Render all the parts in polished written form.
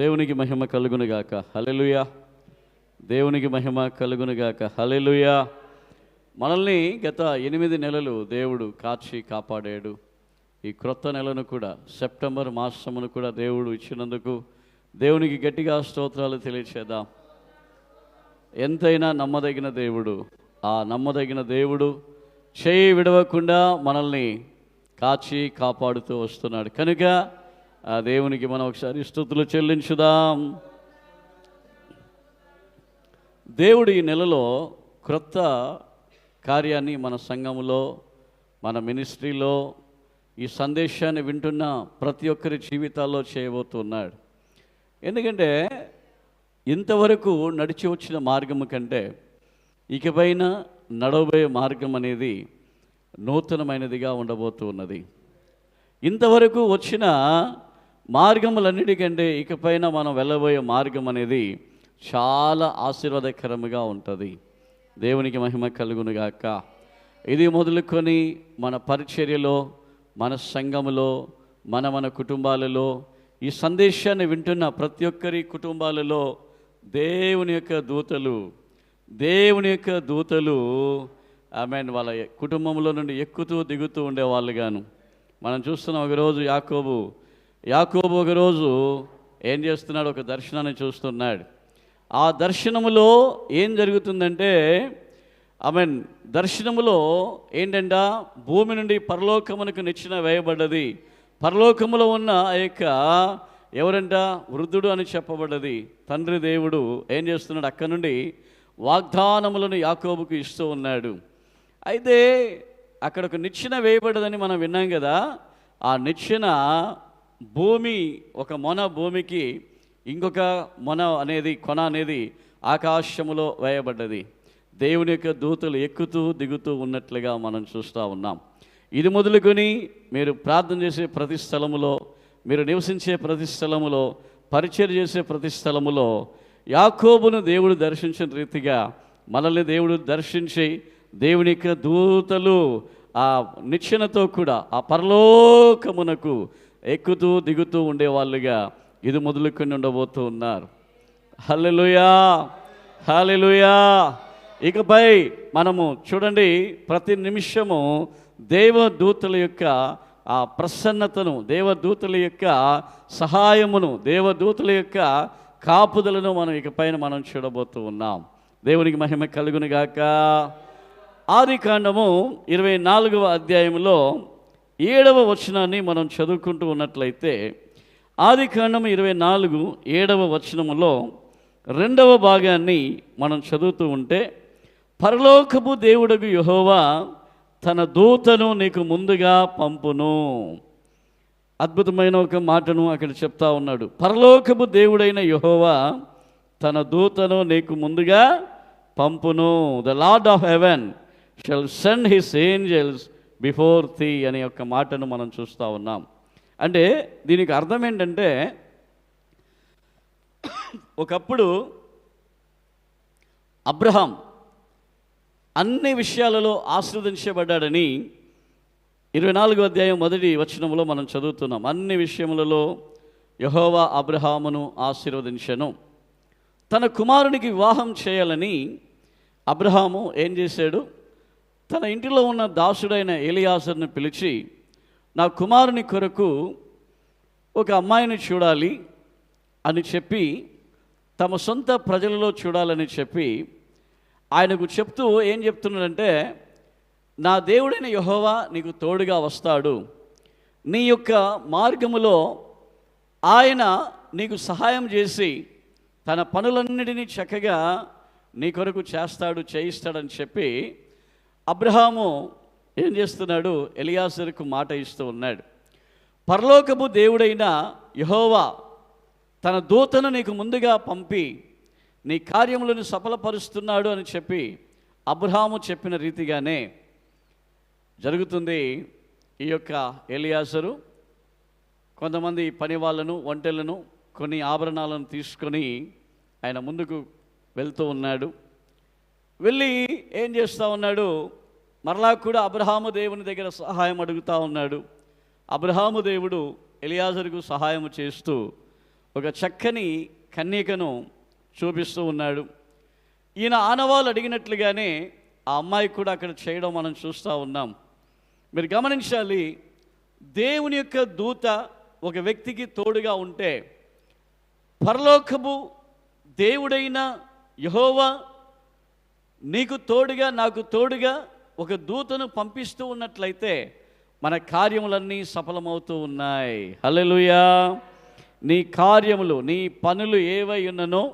దేవునికి మహిమ కలుగునుగాక. హల్లెలూయా. దేవునికి మహిమ కలుగునుగాక. హల్లెలూయా. మనల్ని గత 8 నెలలు దేవుడు కాచి కాపాడాడు. ఈ క్రొత్త నెలను కూడా, సెప్టెంబర్ మాసమును కూడా దేవుడు ఇచ్చినందుకు దేవునికి గట్టిగా స్తోత్రాలు తెలియచేద్దాం. ఎంతైనా నమ్మదగిన దేవుడు. ఆ నమ్మదగిన దేవుడు చేయి విడవకుండా మనల్ని కాచి కాపాడుతూ వస్తున్నాడు. కనుక ఆ దేవునికి మనం ఒకసారి స్తుతులు చెల్లించుదాం. దేవుడు ఈ నెలలో క్రొత్త కార్యాన్ని మన సంఘములో, మన మినిస్ట్రీలో, ఈ సందేశాన్ని వింటున్న ప్రతి ఒక్కరి జీవితాల్లో చేయబోతున్నాడు. ఎందుకంటే ఇంతవరకు నడిచి వచ్చిన మార్గము కంటే ఇకపైన నడవబోయే మార్గం అనేది నూతనమైనదిగా ఉండబోతున్నది. ఇంతవరకు వచ్చిన మార్గములన్నిటికంటే ఇకపైన మనం వెళ్ళబోయే మార్గం అనేది చాలా ఆశీర్వాదకరముగా ఉంటుంది. దేవునికి మహిమ కలుగునుగాక. ఇది మొదలుకొని మన పరిచర్యలో, మన సంఘములో, మన కుటుంబాలలో, ఈ సందేశాన్ని వింటున్న ప్రతి ఒక్కరి కుటుంబాలలో దేవుని యొక్క దూతలు ఆమెన్ వాళ్ళ కుటుంబంలో నుండి ఎక్కుతూ దిగుతూ ఉండేవాళ్ళుగాను మనం చూస్తున్నాం. ఒకరోజు యాకోబు ఒకరోజు ఏం చేస్తున్నాడు? ఒక దర్శనాన్ని చూస్తున్నాడు. ఆ దర్శనములో ఏం జరుగుతుందంటే దర్శనములో ఏంటంట, భూమి నుండి పరలోకమునకు నిచ్చెన వేయబడ్డది. పరలోకములో ఉన్న ఆ యొక్క ఎవరంట, వృద్ధుడు అని చెప్పబడ్డది. తండ్రి దేవుడు ఏం చేస్తున్నాడు? అక్కడి నుండి వాగ్దానములను యాకోబుకు ఇస్తూ ఉన్నాడు. అయితే అక్కడ ఒక నిచ్చెన వేయబడ్డదని మనం విన్నాం కదా. ఆ నిచ్చెన భూమి, ఒక మొన భూమికి, ఇంకొక మొన అనేది, కొన అనేది ఆకాశములో వేయబడ్డది. దేవుని యొక్క దూతలు ఎక్కుతూ దిగుతూ ఉన్నట్లుగా మనం చూస్తూ ఉన్నాం. ఇది మొదలుకొని మీరు ప్రార్థన చేసే ప్రతి స్థలములో, మీరు నివసించే ప్రతి స్థలములో, పరిచర్య చేసే ప్రతి స్థలములో యాకోబును దేవుడు దర్శించిన రీతిగా మనల్ని దేవుడు దర్శించి, దేవుని యొక్క దూతలు ఆ నిచ్చెనతో కూడా ఆ పరలోకమునకు ఎక్కుతూ దిగుతూ ఉండేవాళ్ళుగా ఇది మొదలుకొని ఉండబోతూ ఉన్నారు. హల్లెలూయా, హల్లెలూయా. ఇకపై మనము చూడండి, ప్రతి నిమిషము దేవదూతల యొక్క ఆ ప్రసన్నతను, దేవదూతల యొక్క సహాయమును, దేవదూతల యొక్క కాపుదలను మనం ఇకపైన మనం చూడబోతూ ఉన్నాం. దేవునికి మహిమ కలుగునుగాక. ఆదికాండము 24వ అధ్యాయంలో 7వ వచనాన్ని మనం చదువుకుంటూ ఉన్నట్లయితే, ఆదికాండము 24 7వ వచనములో 2వ భాగాన్ని మనం చదువుతూ ఉంటే, పరలోకపు దేవుడగు యెహోవా తన దూతను నీకు ముందుగా పంపును. అద్భుతమైన ఒక మాటను అక్కడ చెప్తా ఉన్నాడు. పరలోకపు దేవుడైన యెహోవా తన దూతను నీకు ముందుగా పంపును. The Lord of heaven shall send his angels before thee అనే ఒక మాటను మనం చూస్తూ ఉన్నాం. అంటే దీనికి అర్థం ఏంటంటే, ఒకప్పుడు అబ్రహాం అన్ని విషయాలలో ఆశీర్వదించబడ్డాడని 24వ అధ్యాయం 1వ వచనంలో మనం చదువుతున్నాం. అన్ని విషయములలో యెహోవా అబ్రహామును ఆశీర్వదించెను. తన కుమారునికి వివాహం చేయాలని అబ్రహాము ఏం చేశాడు? తన ఇంటిలో ఉన్న దాసుడైన ఎలియాజరుని పిలిచి, నా కుమారుని కొరకు ఒక అమ్మాయిని చూడాలి అని చెప్పి, తమ సొంత ప్రజలలో చూడాలని చెప్పి ఆయనకు చెప్తూ ఏం చెప్తున్నాడంటే, నా దేవుడైన యెహోవా నీకు తోడుగా వస్తాడు, నీ యొక్క మార్గములో ఆయన నీకు సహాయం చేసి తన పనులన్నిటినీ చక్కగా నీ కొరకు చేయిస్తాడని చెప్పి అబ్రహాము ఏం చేస్తున్నాడు? ఎలియాజరుకు మాట ఇస్తూ ఉన్నాడు. పరలోకపు దేవుడైన యెహోవా తన దూతను నీకు ముందుగా పంపి నీ కార్యములను సఫలపరుస్తున్నాడు అని చెప్పి అబ్రహాము చెప్పిన రీతిగానే జరుగుతుంది. ఈ యొక్క ఎలియాజరు కొంతమంది పని వాళ్ళను, ఒంటెలను, కొన్ని ఆభరణాలను తీసుకొని ఆయన ముందుకు వెళ్తూ ఉన్నాడు. వెళ్ళి ఏం చేస్తూ ఉన్నాడు? మరలా కూడా అబ్రహాము దేవుని దగ్గర సహాయం అడుగుతూ ఉన్నాడు. అబ్రహాము దేవుడు ఎలియాజరుకు సహాయం చేస్తూ ఒక చక్కని కన్యకను చూపిస్తూ ఉన్నాడు. ఈయన ఆనవాళ్ళు అడిగినట్లుగానే ఆ అమ్మాయి కూడా అక్కడ చేయడం మనం చూస్తూ ఉన్నాం. మీరు గమనించాలి, దేవుని యొక్క దూత ఒక వ్యక్తికి తోడుగా ఉంటే, పరలోకపు దేవుడైన యెహోవా నీకు తోడుగా నాకు తోడుగా ఒక దూతను పంపిస్తూ ఉన్నట్లయితే మన కార్యములన్నీ సఫలమవుతూ ఉన్నాయి. హల్లెలూయా. నీ కార్యములు, నీ పనులు ఏవై ఉన్ననో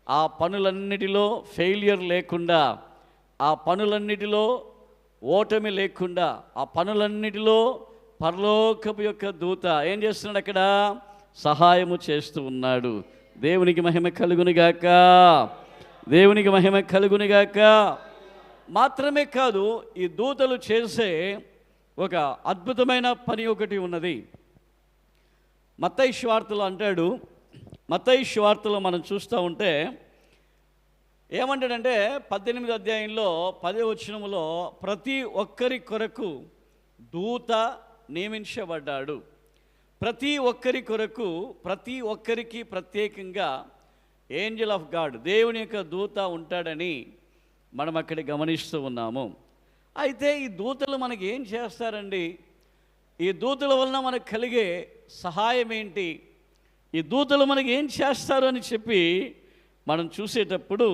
ఆ పనులన్నిటిలో ఫెయిల్యూర్ లేకుండా, ఆ పనులన్నిటిలో ఓటమి లేకుండా, ఆ పనులన్నిటిలో పరలోకపు యొక్క దూత ఏం చేస్తున్నాడు? అక్కడ సహాయము చేస్తూ ఉన్నాడు. దేవునికి మహిమ కలుగునుగాక, దేవునికి మహిమ కలుగునుగాక. మాత్రమే కాదు, ఈ దూతలు చేసే ఒక అద్భుతమైన పని ఒకటి ఉన్నది. మత్తయి సువార్తలో అంటాడు, మత్తయి సువార్తలో మనం చూస్తూ ఉంటే ఏమంటాడంటే 18వ అధ్యాయంలో 10వ వచనములో ప్రతి ఒక్కరి కొరకు దూత నియమించబడ్డాడు. ప్రతి ఒక్కరి కొరకు, ప్రతి ఒక్కరికి ప్రత్యేకంగా ఏంజల్ ఆఫ్ గాడ్, దేవుని యొక్క దూత ఉంటాడని మనం అక్కడ గమనిస్తూ ఉన్నాము. అయితే ఈ దూతలు మనకి ఏం చేస్తారండి? ఈ దూతల వలన మనకు కలిగే సహాయం ఏంటి? ఈ దూతలు మనకి ఏం చేస్తారు అని చెప్పి మనం చూసేటప్పుడు,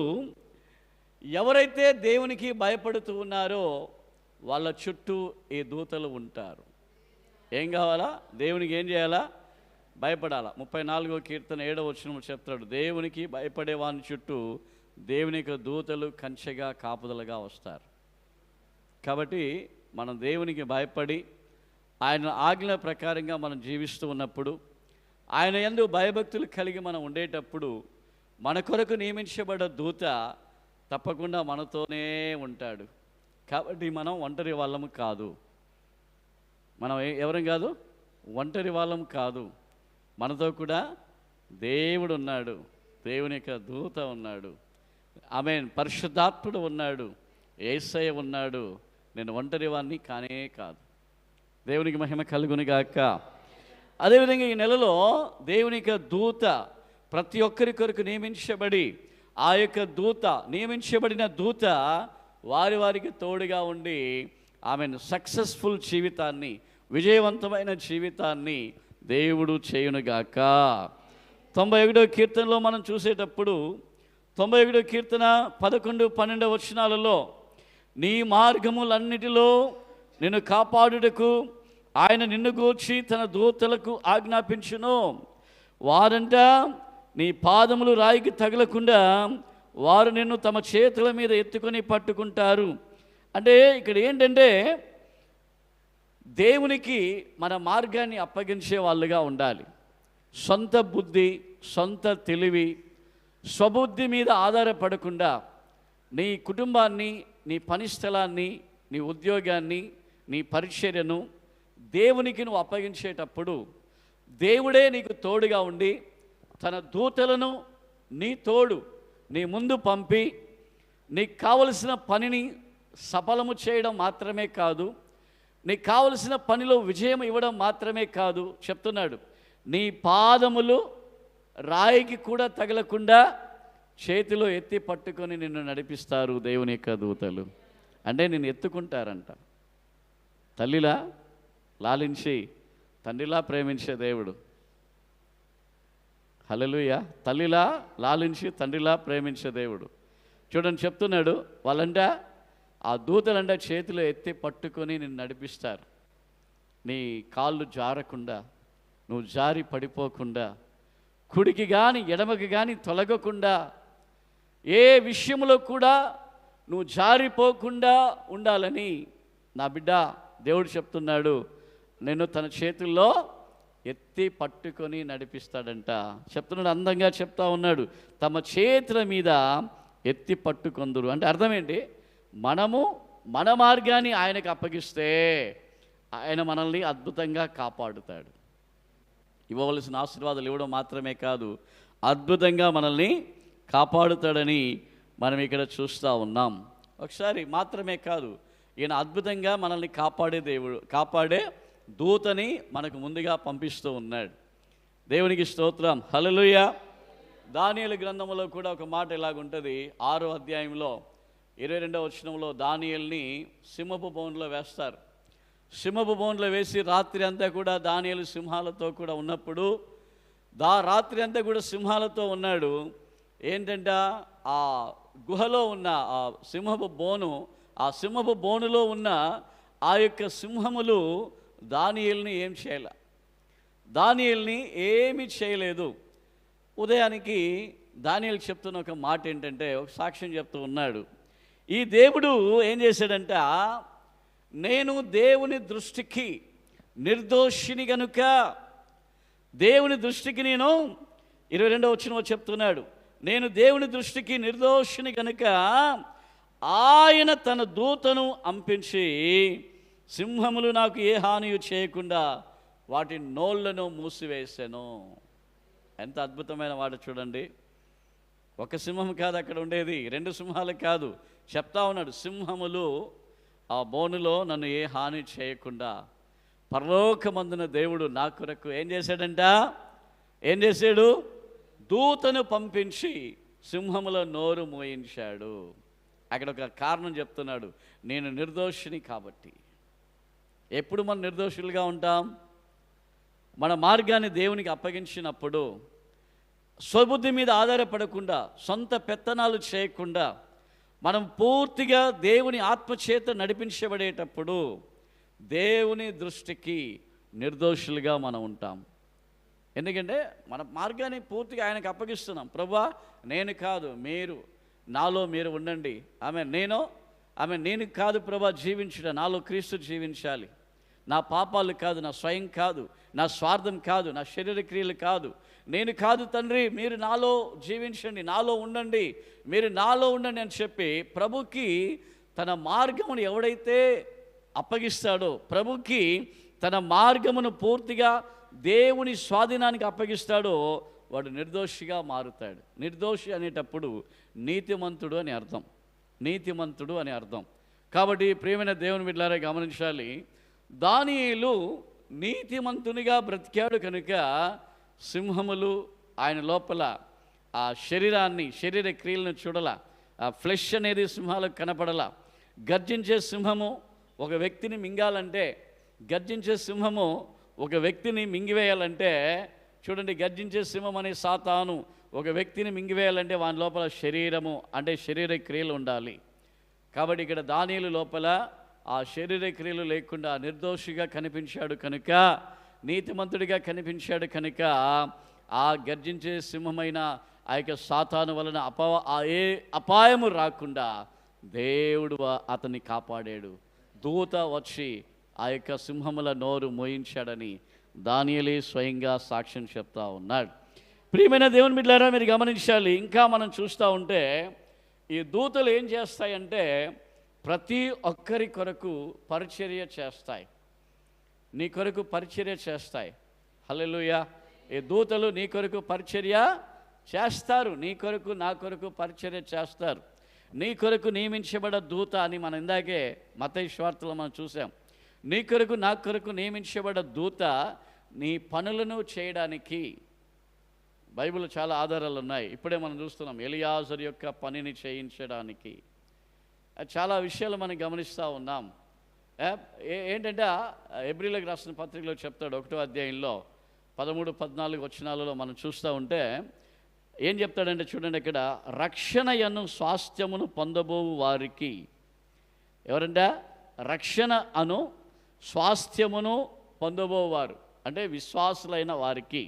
ఎవరైతే దేవునికి భయపడుతూ ఉన్నారో వాళ్ళ చుట్టూ ఈ దూతలు ఉంటారు. ఏం కావాలా? దేవునికి ఏం చేయాలా? భయపడాలా. 34వ కీర్తన 7వ వచనం చెప్తాడు, దేవునికి భయపడే వాని చుట్టూ దేవుని యొక్క దూతలు కంచెగా కాపుదలుగా వస్తారు. కాబట్టి మనం దేవునికి భయపడి ఆయన ఆజ్ఞల ప్రకారంగా మనం జీవిస్తూ ఉన్నప్పుడు, ఆయన యందు భయభక్తులు కలిగి మనం ఉండేటప్పుడు మన కొరకు నియమించబడ్డ దూత తప్పకుండా మనతోనే ఉంటాడు. కాబట్టి మనం ఒంటరి వాళ్ళము కాదు. మనం ఎవరం కాదు, ఒంటరి వాళ్ళం కాదు. మనతో కూడా దేవుడు ఉన్నాడు, దేవుని యొక్క దూత ఉన్నాడు, ఆమేన్, పరిశుద్ధాత్ముడు ఉన్నాడు, యేసయ్య ఉన్నాడు. నేను ఒంటరి వాడిని కానే కాదు. దేవునికి మహిమ కలుగునుగాక. అదేవిధంగా ఈ నెలలో దేవుని యొక్క దూత ప్రతి ఒక్కరి కొరకు నియమించబడి, ఆ యొక్క దూత, నియమించబడిన దూత వారి వారికి తోడుగా ఉండి ఆమెను సక్సెస్ఫుల్ జీవితాన్ని, విజయవంతమైన జీవితాన్ని దేవుడు చేయునుగాక. 91వ కీర్తనలో మనం చూసేటప్పుడు 91వ కీర్తన 11, 12 వచనాలలో, నీ మార్గములన్నిటిలో నిన్ను కాపాడుటకు ఆయన నిన్ను గూర్చి తన దూతలకు ఆజ్ఞాపించును. వారంట నీ పాదములు రాయికి తగలకుండా వారు నిన్ను తమ చేతుల మీద ఎత్తుకొని పట్టుకుంటారు. అంటే ఇక్కడ ఏంటంటే, దేవునికి మన మార్గాన్ని అప్పగించే వాళ్ళుగా ఉండాలి. సొంత బుద్ధి, సొంత తెలివి, స్వబుద్ధి మీద ఆధారపడకుండా నీ కుటుంబాన్ని, నీ పని స్థలాన్ని, నీ ఉద్యోగాన్ని, నీ పరిచర్యను దేవునికి నువ్వు అప్పగించేటప్పుడు దేవుడే నీకు తోడుగా ఉండి తన దూతలను నీ తోడు, నీ ముందు పంపి నీకు కావలసిన పనిని సఫలము చేయడం మాత్రమే కాదు, నీకు కావలసిన పనిలో విజయం ఇవ్వడం మాత్రమే కాదు, చెప్తున్నాడు నీ పాదములు రాయికి కూడా తగలకుండా చేతిలో ఎత్తి పట్టుకొని నిన్ను నడిపిస్తారు దేవుని యొక్క దూతలు. అంటే నిన్ను ఎత్తుకుంటారంట. తల్లిలా లాలించి తండ్రిలా ప్రేమించే దేవుడు. హల్లెలూయా. తల్లిలా లాలించి తండ్రిలా ప్రేమించే దేవుడు. చూడండి చెప్తున్నాడు, వాళ్ళంట ఆ దూతలంట చేతిలో ఎత్తి పట్టుకొని నిన్ను నడిపిస్తారు. నీ కాళ్ళు జారకుండా, నువ్వు జారి పడిపోకుండా, కుడికి కానీ ఎడమకి కానీ తొలగకుండా, ఏ విషయంలో కూడా నువ్వు జారిపోకుండా ఉండాలని నా బిడ్డ దేవుడు చెప్తున్నాడు. నేను తన చేతుల్లో ఎత్తి పట్టుకొని నడిపిస్తాడంట. చెప్తున్నాడు, అందంగా చెప్తా ఉన్నాడు, తమ చేతుల మీద ఎత్తి పట్టుకొందురు. అంటే అర్థం ఏంటి? మనము మన మార్గాన్ని ఆయనకు అప్పగిస్తే ఆయన మనల్ని అద్భుతంగా కాపాడుతాడు. ఇవ్వవలసిన ఆశీర్వాదాలు ఇవ్వడం మాత్రమే కాదు, అద్భుతంగా మనల్ని కాపాడుతాడని మనం ఇక్కడ చూస్తూ ఉన్నాం. ఒకసారి మాత్రమే కాదు, ఈయన అద్భుతంగా మనల్ని కాపాడే దేవుడు, కాపాడే దూతని మనకు ముందుగా పంపిస్తూ ఉన్నాడు. దేవునికి స్తోత్రం. హల్లెలూయా. దానియేలు గ్రంథంలో కూడా ఒక మాట ఇలాగుంటుంది. 6వ అధ్యాయంలో 22వ వచనంలో దానియేలుని సింహపు బోనులో వేస్తారు. సింహపు బోనులో వేసి రాత్రి అంతా కూడా దానియేలు సింహాలతో కూడా ఉన్నప్పుడు రాత్రి అంతా కూడా సింహాలతో ఉన్నాడు. ఏంటంటే ఆ గుహలో ఉన్న ఆ సింహపు బోనులో ఉన్న ఆ యొక్క సింహములు దానియేలుని ఏం చేయలే, దానియేలుని ఏమీ చేయలేదు. ఉదయానికి దానియేలు చెప్తున్న ఒక మాట ఏంటంటే, ఒక సాక్ష్యం చెప్తూ ఉన్నాడు. ఈ దేవుడు ఏం చేశాడంట, నేను దేవుని దృష్టికి నిర్దోషిని గనుక, దేవుని దృష్టికి నేను 22వ వచనంలో చెప్తున్నాడు, నేను దేవుని దృష్టికి నిర్దోషిని గనుక ఆయన తన దూతను పంపించి సింహములు నాకు ఏ హాని చేయకుండా వాటి నోళ్లను మూసివేశాను. ఎంత అద్భుతమైన మాట చూడండి. ఒక సింహం కాదు అక్కడ ఉండేది, 2 సింహాలు కాదు. చెప్తా ఉన్నాడు, సింహములు ఆ బోనులో నన్ను ఏ హాని చేయకుండా పరలోకమందున దేవుడు నా కొరకు ఏం చేశాడంట, ఏం చేశాడు, దూతను పంపించి సింహముల నోరు మోయించాడు. అక్కడ ఒక కారణం చెప్తున్నాడు, నేను నిర్దోషిని కాబట్టి. ఎప్పుడు మనం నిర్దోషులుగా ఉంటాం? మన మార్గాన్ని దేవునికి అప్పగించినప్పుడు, స్వబుద్ధి మీద ఆధారపడకుండా, సొంత పెత్తనాలు చేయకుండా, మనం పూర్తిగా దేవుని ఆత్మచేత నడిపించబడేటప్పుడు దేవుని దృష్టికి నిర్దోషులుగా మనం ఉంటాం. ఎందుకంటే మన మార్గాన్ని పూర్తిగా ఆయనకు అప్పగిస్తున్నాం. ప్రభువా, నేను కాదు, మీరు నాలో మీరు ఉండండి. నేను కాదు ప్రభా జీవించడం, నాలో క్రీస్తు జీవించాలి. నా పాపాలు కాదు, నా స్వయం కాదు, నా స్వార్థం కాదు, నా శరీర క్రియలు కాదు, నేను కాదు తండ్రి, మీరు నాలో జీవించండి, నాలో ఉండండి, మీరు నాలో ఉండండి అని చెప్పి ప్రభుకి తన మార్గమును ఎవడైతే అప్పగిస్తాడో, ప్రభుకి తన మార్గమును పూర్తిగా దేవుని స్వాధీనానికి అప్పగిస్తాడో వాడు నిర్దోషిగా మారుతాడు. నిర్దోషి అనేటప్పుడు నీతిమంతుడు అని అర్థం, నీతిమంతుడు అని అర్థం. కాబట్టి ప్రియమైన దేవుని బిడ్డలారా గమనించాలి, దానియేలు నీతిమంతునిగా బ్రతికాడు కనుక సింహములు ఆయన లోపల ఆ శరీర క్రియలను చూడల, ఆ ఫ్లెష్ అనేది సింహాలకు కనపడల. గర్జించే సింహము ఒక వ్యక్తిని మింగాలంటే, గర్జించే సింహము ఒక వ్యక్తిని మింగివేయాలంటే, చూడండి, గర్జించే సింహం అనే సాతాను ఒక వ్యక్తిని మింగివేయాలంటే వాని లోపల శరీరము అంటే శరీర క్రియలు ఉండాలి. కాబట్టి ఇక్కడ దానియేలు లోపల ఆ శరీర క్రియలు లేకుండా నిర్దోషిగా కనిపించాడు కనుక, నీతిమంతుడిగా కనిపించాడు కనుక ఆ గర్జించే సింహమైన ఆ యొక్క సాతాను వలన ఏ అపాయము రాకుండా దేవుడు అతన్ని కాపాడాడు. దూత వచ్చి ఆ యొక్క సింహముల నోరు మోయించాడని దానియేలే స్వయంగా సాక్ష్యం చెప్తా ఉన్నాడు. ప్రియమైన దేవుని బిడ్డలారా మీరు గమనించాలి. ఇంకా మనం చూస్తూ ఉంటే ఈ దూతలు ఏం చేస్తాయంటే ప్రతి ఒక్కరి కొరకు పరిచర్య చేస్తాయి, నీ కొరకు పరిచర్య చేస్తాయి. హల్లెలూయా. ఈ దూతలు నీ కొరకు పరిచర్య చేస్తారు, నీ కొరకు నా కొరకు పరిచర్య చేస్తారు. నీ కొరకు నియమించబడ్డ దూత అని మనం ఇందాకే మత్తయి సువార్తలో మనం చూసాం. నీ కొరకు నా కొరకు నియమించబడ్డ దూత నీ పనులను చేయడానికి బైబిల్ చాలా ఆధారాలు ఉన్నాయి. ఇప్పుడే మనం చూస్తున్నాం ఎలియాజరు యొక్క పనిని చేయించడానికి. చాలా విషయాలు మనం గమనిస్తూ ఉన్నాం. ఏంటంటే హెబ్రీయులకు రాసిన పత్రికలో చెప్తాడు 1వ అధ్యాయంలో 13-14 వచనాలలో మనం చూస్తూ ఉంటే ఏం చెప్తాడంటే చూడండి, ఇక్కడ రక్షణయను స్వాస్థ్యమును పొందబోవు వారికి, ఎవరంటే రక్షణ అను స్వాస్థ్యమును పొందబోవారు అంటే విశ్వాసులైన వారికి,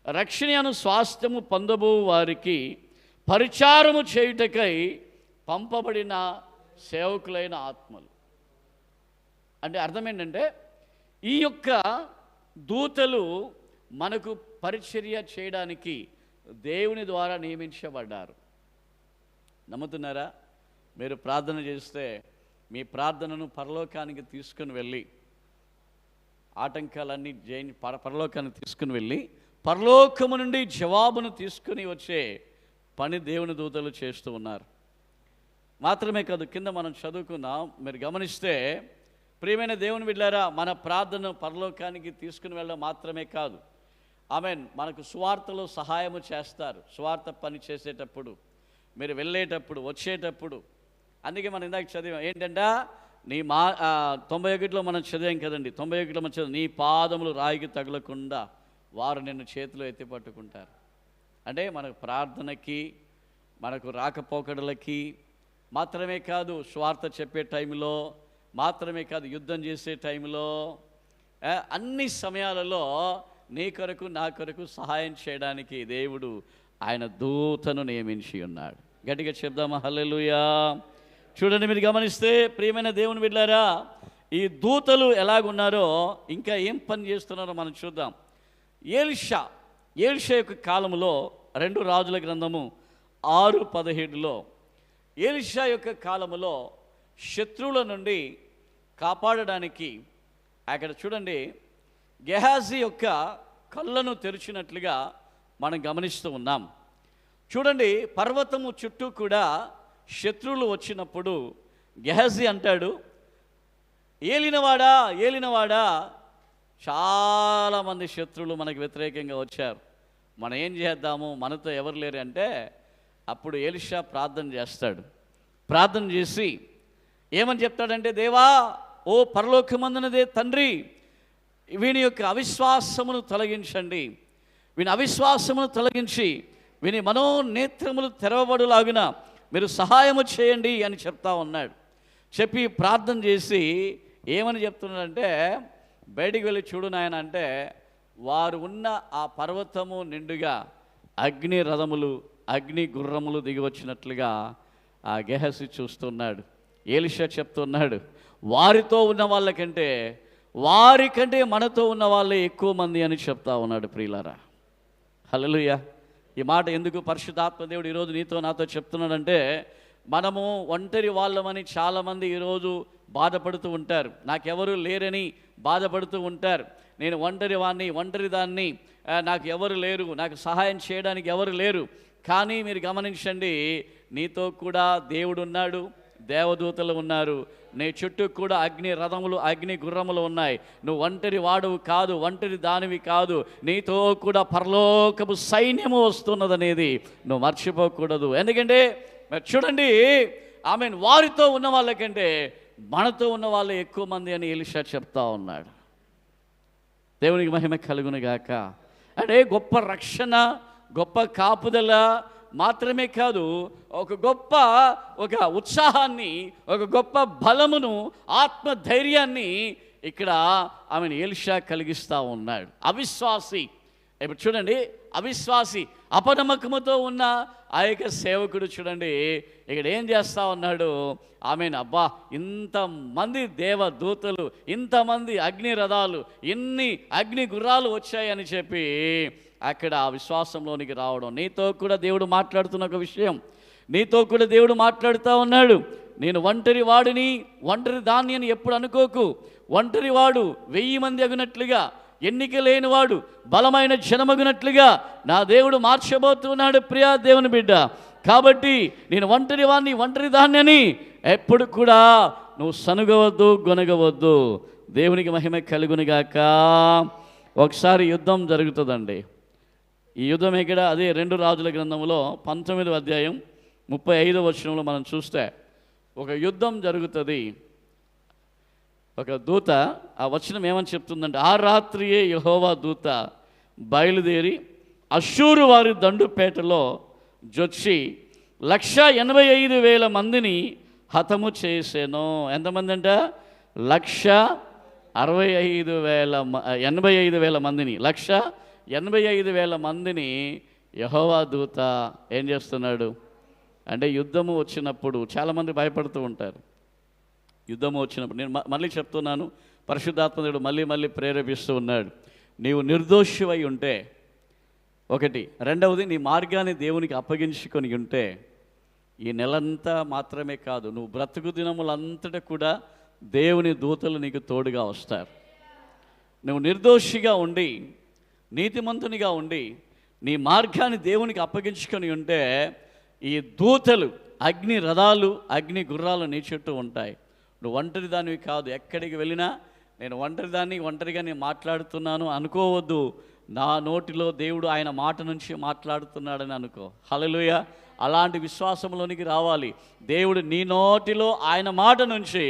రక్షణ అను స్వాస్థ్యము పొందబోవు వారికి పరిచారము చేయుటకై పంపబడిన సేవకులైన ఆత్మలు. అంటే అర్థం ఏంటంటే ఈ యొక్క దూతలు మనకు పరిచర్య చేయడానికి దేవుని ద్వారా నియమించబడ్డారు. నమ్ముతున్నారా? మీరు ప్రార్థన చేస్తే మీ ప్రార్థనను పరలోకానికి తీసుకుని వెళ్ళి ఆటంకాలన్నీ పరలోకానికి తీసుకుని వెళ్ళి పరలోకము నుండి జవాబును తీసుకుని వచ్చే పని దేవుని దూతలు చేస్తూ ఉన్నారు. మాత్రమే కాదు, కింద మనం చదువుకున్నాం, మీరు గమనిస్తే ప్రియమైన దేవుని బిడ్డలారా, మన ప్రార్థన పరలోకానికి తీసుకుని వెళ్ళడం మాత్రమే కాదు, మనకు సువార్తలో సహాయము చేస్తారు. సువార్త పని చేసేటప్పుడు, మీరు వెళ్ళేటప్పుడు, వచ్చేటప్పుడు. అందుకే మనం ఇందాక చదివాం ఏంటంటే 91లో మనం చదివాం కదండి. 91లో మనం చదివాం, నీ పాదములు రాయికి తగలకుండా వారు నిన్ను చేతిలో ఎత్తి పట్టుకుంటారు. అంటే మనకు ప్రార్థనకి, మనకు రాకపోకడలకి మాత్రమే కాదు, స్వార్థ చెప్పే టైంలో మాత్రమే కాదు, యుద్ధం చేసే టైంలో, అన్ని సమయాలలో నీ కొరకు నా కొరకు సహాయం చేయడానికి దేవుడు ఆయన దూతను నియమించి ఉన్నాడు. గట్టిగా చెప్దామా హల్లెలూయా. చూడండి, మీరు గమనిస్తే ప్రియమైన దేవుని బిడ్డలారా, ఈ దూతలు ఎలాగున్నారో, ఇంకా ఏం పని చేస్తున్నారో మనం చూద్దాం. ఎలీషా యొక్క కాలంలో 2 రాజుల గ్రంథము 6:17లో ఎలీషా యొక్క కాలములో శత్రువుల నుండి కాపాడడానికి అక్కడ చూడండి గెహాజీ యొక్క కళ్ళను తెరిచినట్లుగా మనం గమనిస్తూ ఉన్నాం. చూడండి, పర్వతము చుట్టూ కూడా శత్రువులు వచ్చినప్పుడు గెహాజీ అంటాడు, ఏలినవాడా, చాలామంది శత్రువులు మనకు వ్యతిరేకంగా వచ్చారు, మనం ఏం చేద్దాము, మనతో ఎవరు లేరు అంటే, అప్పుడు ఎలీషా ప్రార్థన చేస్తాడు. ప్రార్థన చేసి ఏమని చెప్తాడంటే, దేవా, ఓ పరలోకమందునదే తండ్రి, వీని యొక్క అవిశ్వాసమును తొలగించండి, వీని అవిశ్వాసమును తొలగించి వీని మనోనేత్రములు తెరవబడులాగున మీరు సహాయము చేయండి అని చెప్తా ఉన్నాడు. చెప్పి ప్రార్థన చేసి ఏమని చెప్తున్నాడంటే, బయటికి వెళ్ళి చూడు నాయన అంటే, వారు ఉన్న ఆ పర్వతము నిండుగా అగ్ని రథములు, అగ్ని గుర్రములు దిగి వచ్చినట్లుగా ఆ గెహజీ చూస్తున్నాడు. ఎలీషా చెప్తున్నాడు, వారితో ఉన్న వారికంటే మనతో ఉన్న వాళ్ళే ఎక్కువ మంది అని చెప్తా ఉన్నాడు. ప్రియులారా, హల్లెలూయా. ఈ మాట ఎందుకు పరిశుద్ధాత్మ దేవుడు ఈరోజు నీతో నాతో చెప్తున్నాడంటే, మనము ఒంటరి వాళ్ళమని చాలామంది ఈరోజు బాధపడుతూ ఉంటారు, నాకెవరు లేరని బాధపడుతూ ఉంటారు, నేను ఒంటరిదాన్ని, నాకు ఎవరు లేరు, నాకు సహాయం చేయడానికి ఎవరు లేరు. కానీ మీరు గమనించండి, నీతో కూడా దేవుడు ఉన్నాడు, దేవదూతలు ఉన్నారు, నీ చుట్టూ కూడా అగ్ని రథములు, అగ్ని గుర్రములు ఉన్నాయి. నువ్వు ఒంటరి వాడువు కాదు, ఒంటరి దానివి కాదు, నీతో కూడా పరలోకపు సైన్యము వస్తున్నదనేది నువ్వు మర్చిపోకూడదు. ఎందుకంటే చూడండి, వారితో ఉన్న వాళ్ళకంటే మనతో ఉన్న వాళ్ళు ఎక్కువ మంది అని ఎలీషా చెప్తా ఉన్నాడు. దేవునికి మహిమ కలుగునుగాక. అంటే గొప్ప రక్షణ, గొప్ప కాపుదల మాత్రమే కాదు, ఒక ఉత్సాహాన్ని, ఒక గొప్ప బలమును, ఆత్మధైర్యాన్ని ఇక్కడ ఎలీషా కలిగిస్తూ ఉన్నాడు. అవిశ్వాసి, ఇప్పుడు చూడండి, అపనమ్మకముతో ఉన్న ఆ యొక్క సేవకుడు చూడండి ఇక్కడ ఏం చేస్తూ ఉన్నాడు. అబ్బా, ఇంతమంది దేవదూతలు, ఇంతమంది అగ్ని రథాలు, ఇన్ని అగ్ని గుర్రాలు వచ్చాయని చెప్పి అక్కడ ఆ విశ్వాసంలోనికి రావడం. నీతో కూడా దేవుడు మాట్లాడుతున్న ఒక విషయం, నీతో కూడా దేవుడు మాట్లాడుతూ ఉన్నాడు. నేను ఒంటరి దాన్ని అని ఎప్పుడు అనుకోకు. ఒంటరివాడు 1000 మంది అగునట్లుగా, ఎన్నిక లేనివాడు బలమైన జనమగునట్లుగా నా దేవుడు మార్చబోతున్నాడు. ప్రియా దేవుని బిడ్డ, కాబట్టి నేను ఒంటరి దాన్ని అని ఎప్పుడు కూడా నువ్వు సనుగవద్దు, గొనగవద్దు. దేవునికి మహిమ కలుగునుగాక. ఒకసారి యుద్ధం జరుగుతుందండి. ఈ యుద్ధం ఇక్కడ అదే 2 రాజుల గ్రంథంలో 19వ అధ్యాయం 35వ వచనంలో మనం చూస్తే ఒక యుద్ధం జరుగుతుంది. ఒక దూత, ఆ వచనం ఏమని చెప్తుందంటే, ఆ రాత్రియే యెహోవా దూత బయలుదేరి అష్షూరు వారి దండుపేటలో జొచ్చి 185,000 మందిని హతము చేసేను. ఎంతమంది అంట? 185,000 మందిని, 185,000 మందిని యెహోవా దూత ఏం చేస్తున్నాడు అంటే, యుద్ధము వచ్చినప్పుడు చాలామంది భయపడుతూ ఉంటారు. యుద్ధము వచ్చినప్పుడు నేను మళ్ళీ చెప్తున్నాను, పరిశుద్ధాత్మదేవుడు మళ్ళీ ప్రేరేపిస్తూ ఉన్నాడు. నీవు నిర్దోషివై ఉంటే ఒకటి, రెండవది నీ మార్గాన్ని దేవునికి అప్పగించుకొని ఉంటే ఈ నెలంతా మాత్రమే కాదు, నువ్వు బ్రతుకు దినములంతటా కూడా దేవుని దూతలు నీకు తోడుగా వస్తారు. నువ్వు నిర్దోషిగా ఉండి, నీతిమంతునిగా ఉండి, నీ మార్గాన్ని దేవునికి అప్పగించుకొని ఉంటే ఈ దూతలు, అగ్ని రథాలు, అగ్ని గుర్రాలు నీ చుట్టూ ఉంటాయి. నువ్వు ఒంటరి దానివి కాదు. ఎక్కడికి వెళ్ళినా నేను ఒంటరిగా నేను మాట్లాడుతున్నాను అనుకోవద్దు. నా నోటిలో దేవుడు ఆయన మాట నుంచి మాట్లాడుతున్నాడని అనుకో. హల్లెలూయా. అలాంటి విశ్వాసంలోనికి రావాలి. దేవుడు నీ నోటిలో ఆయన మాట నుంచి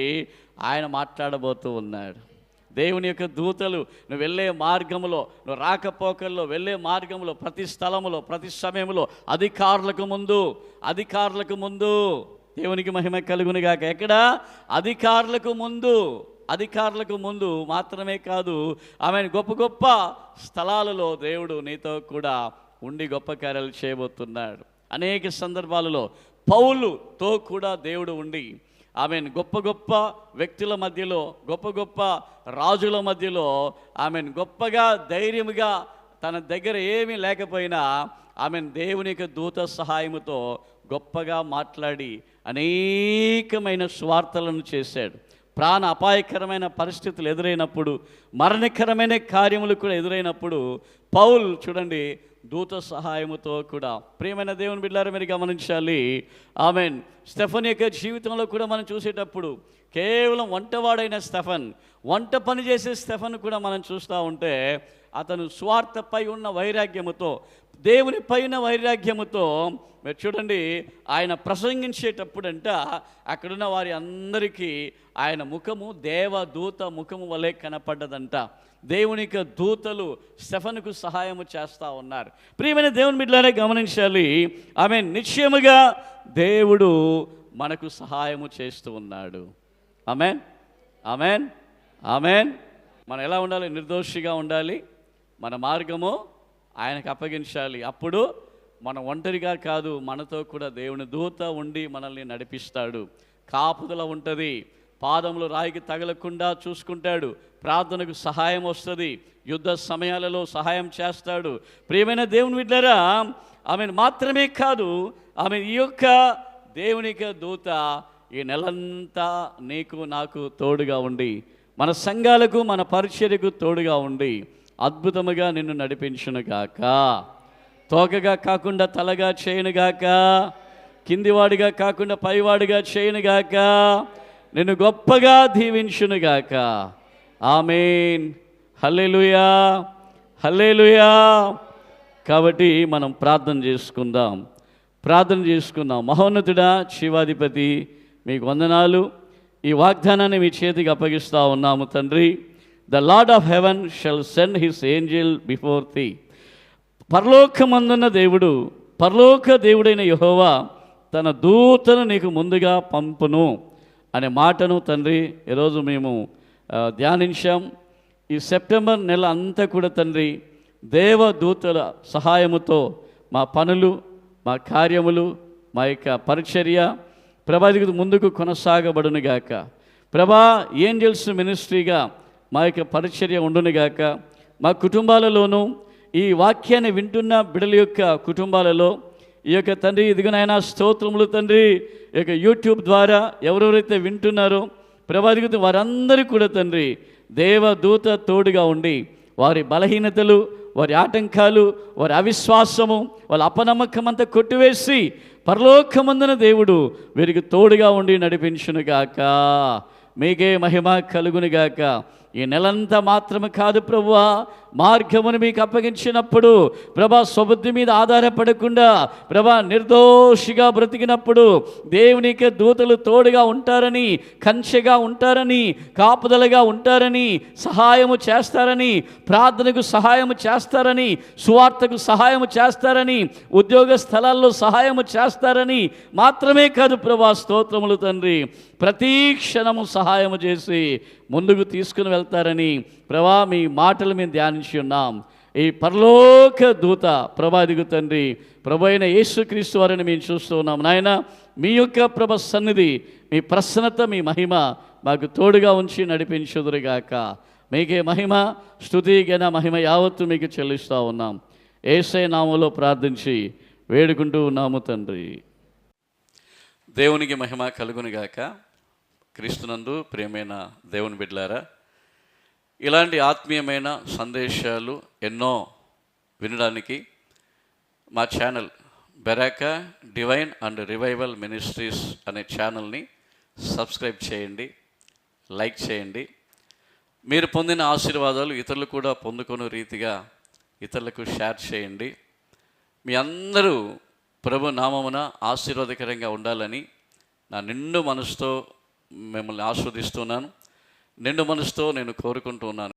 ఆయన మాట్లాడబోతూ ఉన్నాడు. దేవుని యొక్క దూతలు నువ్వు వెళ్ళే మార్గంలో, నువ్వు రాకపోకల్లో వెళ్ళే మార్గంలో, ప్రతి స్థలంలో, ప్రతి సమయంలో అధికారులకు ముందు దేవునికి మహిమ కలుగునుగాక. ఎక్కడ? అధికారులకు ముందు మాత్రమే కాదు, ఆమె గొప్ప గొప్ప స్థలాలలో దేవుడు నీతో కూడా ఉండి గొప్ప కార్యాలు చేయబోతున్నాడు. అనేక సందర్భాలలో పౌలుతో కూడా దేవుడు ఉండి ఆమెను గొప్ప గొప్ప వ్యక్తుల మధ్యలో, గొప్ప గొప్ప రాజుల మధ్యలో ఆమెను గొప్పగా ధైర్యముగా, తన దగ్గర ఏమీ లేకపోయినా ఆమెను దేవుని యొక్క దూత సహాయముతో గొప్పగా మాట్లాడి అనేకమైన స్వార్థలను చేశాడు. ప్రాణ అపాయకరమైన పరిస్థితులు ఎదురైనప్పుడు, మరణకరమైన కార్యములు కూడా ఎదురైనప్పుడు పౌలు చూడండి దూత సహాయముతో కూడా. ప్రియమైన దేవుని బిడ్డలారా, మీరు గమనించాలి. ఆమెన్. స్టెఫన్ యొక్క జీవితంలో కూడా మనం చూసేటప్పుడు కేవలం వంటవాడైన స్టెఫన్, వంట పని చేసే స్టెఫన్ కూడా మనం చూస్తూ ఉంటే అతను స్వార్థపై ఉన్న వైరాగ్యముతో, దేవుని పైన వైరాగ్యముతో మీరు చూడండి ఆయన ప్రసంగించేటప్పుడంట అక్కడున్న వారి అందరికీ ఆయన ముఖము దేవదూత ముఖము వలె కనపడ్డదంట. దేవునికి దూతలు స్టెఫనుకు సహాయము చేస్తూ ఉన్నారు. ప్రియమైన దేవుని బిడ్డలారా గమనించాలి. ఆమె నిశ్చయముగా దేవుడు మనకు సహాయము చేస్తూ ఉన్నాడు. ఆమేన్, ఆమేన్, ఆమేన్. మనం ఎలా ఉండాలి? నిర్దోషిగా ఉండాలి. మన మార్గము ఆయనకు అప్పగించాలి. అప్పుడు మనం ఒంటరిగా కాదు, మనతో కూడా దేవుని దూత ఉండి మనల్ని నడిపిస్తాడు. కాపుదల ఉంటుంది. పాదములు రాయికి తగలకుండా చూసుకుంటాడు. ప్రార్థనకు సహాయం వస్తుంది. యుద్ధ సమయాలలో సహాయం చేస్తాడు. ప్రియమైన దేవుని బిడ్డలారా, ఆమె మాత్రమే కాదు, ఆమె ఈ యొక్క దేవునికి దూత ఈ నెలంతా నీకు నాకు తోడుగా ఉండి, మన సంఘాలకు మన పరిచర్యకు తోడుగా ఉండి అద్భుతముగా నిన్ను నడిపించునుగాక. తోకగా కాకుండా తలగా చేయనుగాక, కిందివాడిగా కాకుండా పైవాడిగా చేయనుగాక, నిన్ను గొప్పగా దీవించునుగాక. ఆమేన్. హల్లెలూయా, హల్లెలూయా. కాబట్టి మనం ప్రార్థన చేసుకుందాం. మహోన్నతుడా, శివాధిపతి, మీకు వందనాలు. ఈ వాగ్దానాన్ని మీ చేతికి అప్పగిస్తూ ఉన్నాము తండ్రి. The Lord of heaven shall send his Angel before thee. పరలోకమందున్న దేవుడు, పరలోక దేవుడైన యెహోవా తన దూతను నీకు ముందుగా పంపును అనే మాటను తండ్రి ఈరోజు మేము ధ్యానించాం. ఈ సెప్టెంబర్ నెల అంతా కూడా తండ్రి దేవదూతల సహాయముతో మా పనులు, మా కార్యములు, మా యొక్క పరిచర్య ప్రభాదికి ముందుకు కొనసాగబడునుగాక. ప్రభా ఏంజెల్స్ మినిస్ట్రీగా మా యొక్క పరిచర్య ఉండునుగాక. మా కుటుంబాలలోనూ ఈ వాక్యాన్ని వింటున్న బిడ్డల యొక్క కుటుంబాలలో ఈ యొక్క తండ్రి ఇదిగోనైనా స్తోత్రములు తండ్రి, ఈ యొక్క యూట్యూబ్ ద్వారా ఎవరెవరైతే వింటున్నారో ప్రభాదికి వారందరూ కూడా తండ్రి దేవదూత తోడుగా ఉండి వారి బలహీనతలు, వారి ఆటంకాలు, వారి అవిశ్వాసము, వాళ్ళ అపనమ్మకం అంతా కొట్టివేసి పరలోకమందున దేవుడు వీరికి తోడుగా ఉండి నడిపించునుగాక. మీకే మహిమ కలుగునుగాక. ఈ నెలంతా మాత్రమే కాదు ప్రభువా, మార్గమును మీకు అప్పగించినప్పుడు ప్రభా స్వబుద్ధి మీద ఆధారపడకుండా ప్రభా నిర్దోషిగా బ్రతికినప్పుడు దేవునికి దూతలు తోడుగా ఉంటారని, కంచెగా ఉంటారని, కాపుదలగా ఉంటారని, సహాయము చేస్తారని, ప్రార్థనకు సహాయము చేస్తారని, సువార్తకు సహాయము చేస్తారని, ఉద్యోగ స్థలాల్లో సహాయము చేస్తారని మాత్రమే కాదు ప్రభా, స్తోత్రములు తండ్రి, ప్రతి క్షణము సహాయము చేసి ముందుకు తీసుకుని వెళ్తారని ప్రభా మీ మాటలు మేము ధ్యానించి ఉన్నాం. ఈ పరలోక దూత ప్రభాదిగు తండ్రి ప్రభు అయిన యేసుక్రీస్తు వారిని మేము చూస్తూ ఉన్నాం. నాయన మీ యొక్క ప్రభ సన్నిధి, మీ ప్రసన్నత, మీ మహిమ మాకు తోడుగా ఉంచి నడిపించుదురుగాక. మీకే మహిమ, స్తుతి, ఘన, మహిమ యావత్తు మీకు చెల్లిస్తూ ఉన్నాం. యేసయ్య నామములో ప్రార్థించి వేడుకుంటూ ఉన్నాము తండ్రి. దేవునికి మహిమ కలుగునుగాక. క్రీస్తునందు ప్రియమైన దేవుని బిడ్డలారా, ఇలాంటి ఆత్మీయమైన సందేశాలు ఎన్నో వినడానికి మా channel Beracah divine and revival ministries అనే ఛానల్ని సబ్స్క్రైబ్ చేయండి, లైక్ చేయండి. మీరు పొందిన ఆశీర్వాదాలు ఇతరులు కూడా పొందుకునే రీతిగా ఇతరులకు షేర్ చేయండి. మీ అందరూ ప్రభు నామమున ఆశీర్వాదకరంగా ఉండాలని నా నిండు మనసుతో మిమ్మల్ని ఆస్వాదిస్తున్నాను. నిండు మనసుతో నేను కోరుకుంటూ ఉన్నాను.